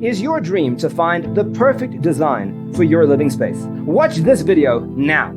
Is your dream to find the perfect design for your living space? Watch this video now.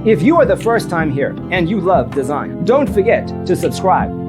If you are the first time here and you love design, don't forget to subscribe.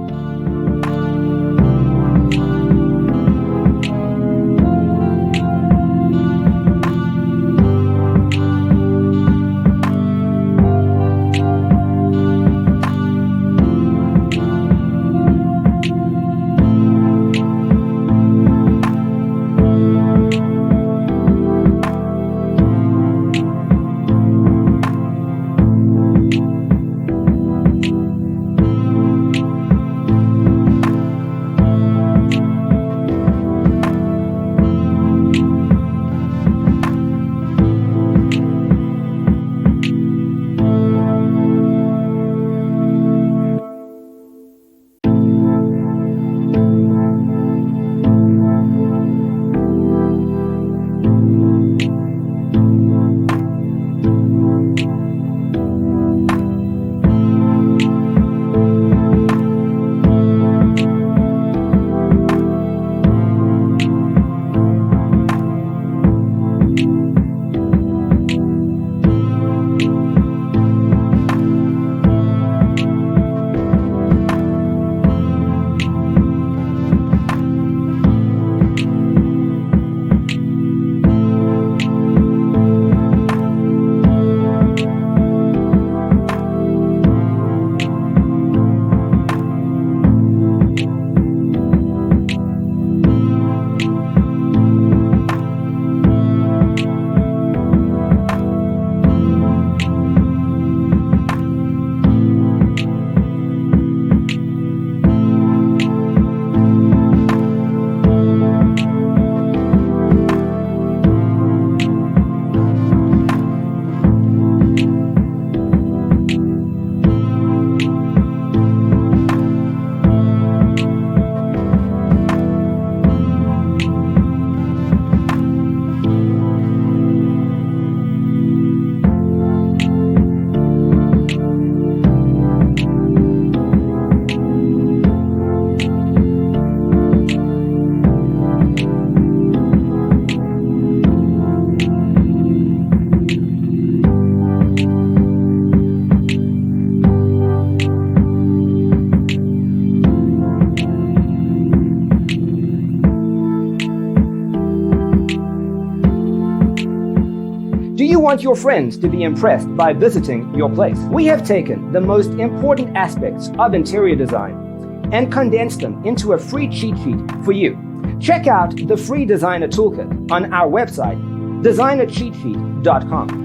Do you want your friends to be impressed by visiting your place? We have taken the most important aspects of interior design and condensed them into a free cheat sheet for you. Check out the free designer toolkit on our website, designercheatsheet.com.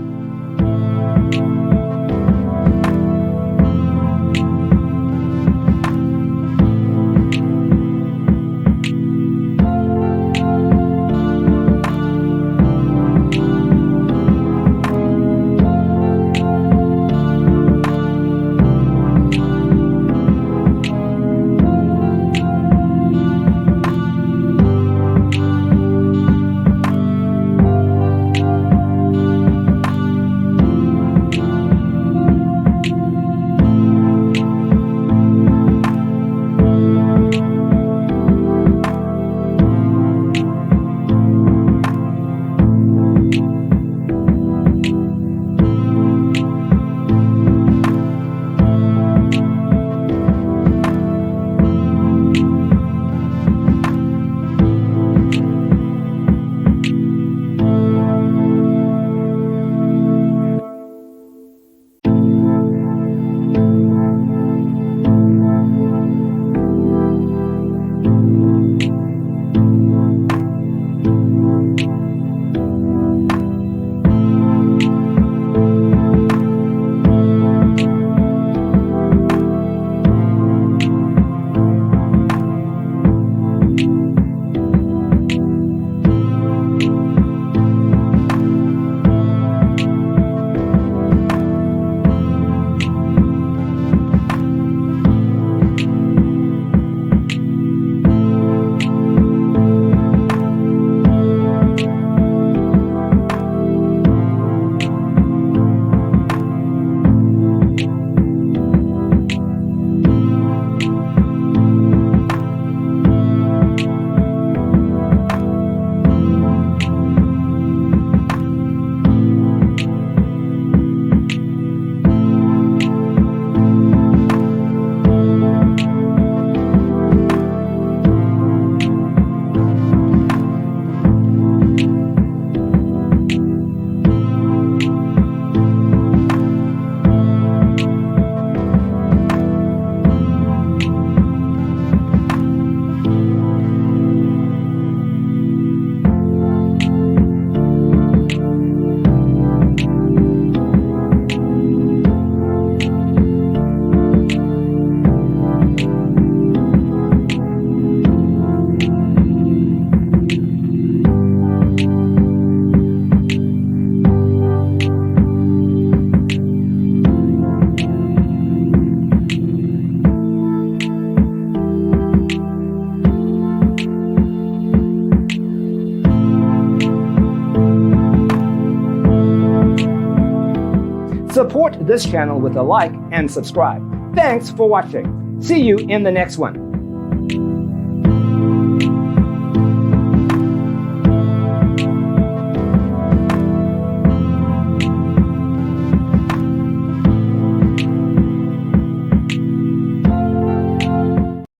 Support this channel with a like and subscribe. Thanks for watching. See you in the next one.